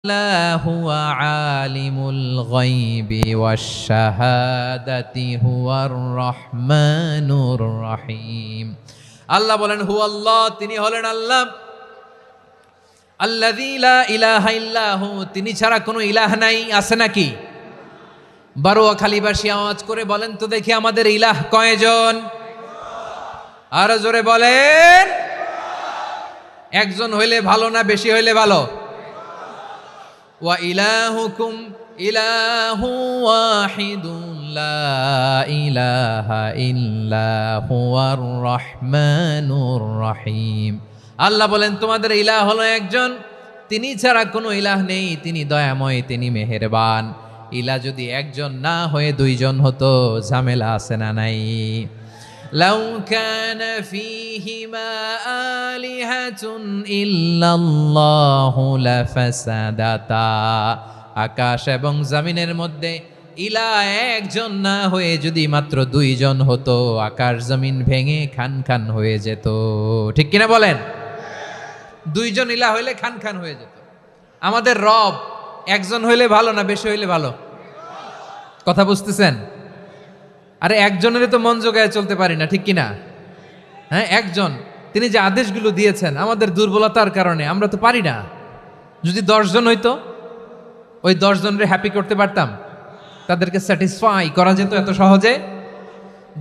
هو عالم الغيب والشهادة هو الرحمن الرحيم আল্লাহ বলেন হু আল্লাহ, তিনি হলেন আল্লাহ। আল্লাযী লা ইলাহা ইল্লাহু, তিনি ছাড়া কোনো ইলাহ নাই। আছে নাকি? বারোয়াখালীবাসী আওয়াজ করে বলেন তো দেখি, আমাদের ইলাহ কয়জন? আরো জোরে বলেন। একজন হইলে ভালো না বেশি হইলে ভালো? ওয়া ইলাহুকুম ইলাহু ওয়াহিদুন লা ইলাহা ইল্লা হুয়ার রহমানুর রহিম। আল্লাহ বলেন তোমাদের ইলাহ হলো একজন, তিনি ছাড়া কোনো ইলাহ নেই, তিনি দয়াময়, তিনি মেহেরবান। ইলাহ যদি একজন না হয়ে দুইজন হতো, ঝামেলা আছে না নাই? লাউ কানা ফীহিমা আলিহাতুন ইল্লাল্লাহু লাফাসাদাতা, আকাশ এবং জমিনের মধ্যে ইলাহ একজন না হয়ে যদি মাত্র দুইজন হতো, আকাশ জমিন ভেঙে খান খান হয়ে যেত। ঠিক কিনা বলেন? দুইজন ইলাহ হইলে খান খান হয়ে যেত। আমাদের রব একজন হইলে ভালো না বেশি হইলে ভালো? কথা বুঝতেছেন? আরে একজনের তো মন জোগায় চলতে পারি না, ঠিক কিনা? হ্যাঁ, একজন, তিনি যে আদেশগুলো দিয়েছেন আমাদের দুর্বলতার কারণে আমরা তো পারি না। যদি 10 জন হইতো, ওই 10 জনের হ্যাপি করতে পারতাম, তাদেরকে স্যাটিসফাই করা যেত এত সহজে?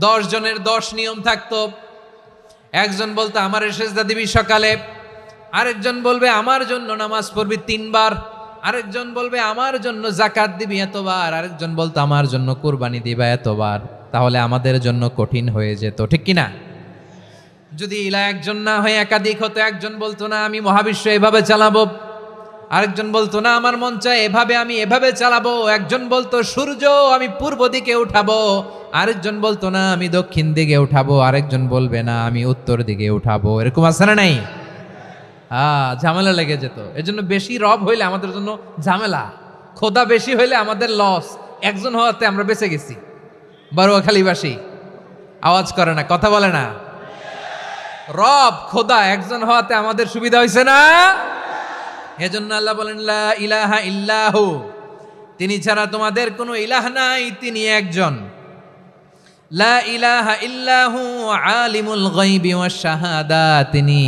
10 জনের 10 নিয়ম থাকতো। একজন বলতো আমার সেজদা দিবি সকালে, আরেকজন বলবে আমার জন্য নামাজ পড়বি 3 বার, আরেকজন বলবে আমার জন্য যাকাত দিবি এতবার, আরেকজন বলতো আমার জন্য কুরবানি দিবা এতবার। তাহলে আমাদের জন্য কঠিন হয়ে যেত, ঠিক কিনা? যদি ইলা একজন না হয়ে একাধিক হতো, একজন বলতো না আমি মহাবিশ্ব এভাবে চালাবো, আরেকজন বলতো না আমার মন চায় এভাবে, আমি এভাবে চালাবো, একজন বলতো সূর্য আমি পূর্ব দিকে উঠাবো, আরেকজন বলতো না আমি দক্ষিণ দিকে উঠাবো, আরেকজন বলবে না আমি উত্তর দিকে উঠাবো। এরকম আছে না নাই? ঝামেলা লেগে যেত। এজন্য বেশি রব হইলে আমাদের জন্য ঝামেলা, খোদা বেশি হইলে আমাদের লস। একজন হওয়াতে আমরা বেঁচে গেছি। বারোয়াখালীবাসী আওয়াজ করে না, কথা বলে না। রব খোদা একজন হওয়াতে আমাদের সুবিধা হয়েছে না? এজন্য আল্লাহ বলেন লা ইলাহা ইল্লাহু, তিনি ছাড়া তোমাদের কোনো ইলাহ নাই, তিনি একজন। লা ইলাহা ইল্লাহু আলিমুল গায়বি ওয়াশ শাহাদা, তিনি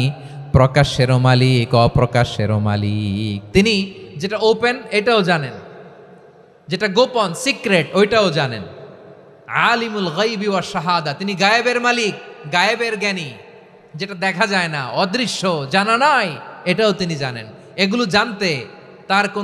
প্রকাশ্যেরও মালিক অপ্রকাশ্যেরও মালিক। তিনি যেটা ওপেন এটাও জানেন, যেটা গোপন সিক্রেট ওইটাও জানেন। আলিমুল গায়বি ওয়াশ শাহাদা, তিনি গায়েবের মালিক, গায়েবের জ্ঞানী, যেটা দেখা যায় না, অদৃশ্য, জানা নাই, এটাও তিনি জানেন। এগুলো জানতে তার কোনো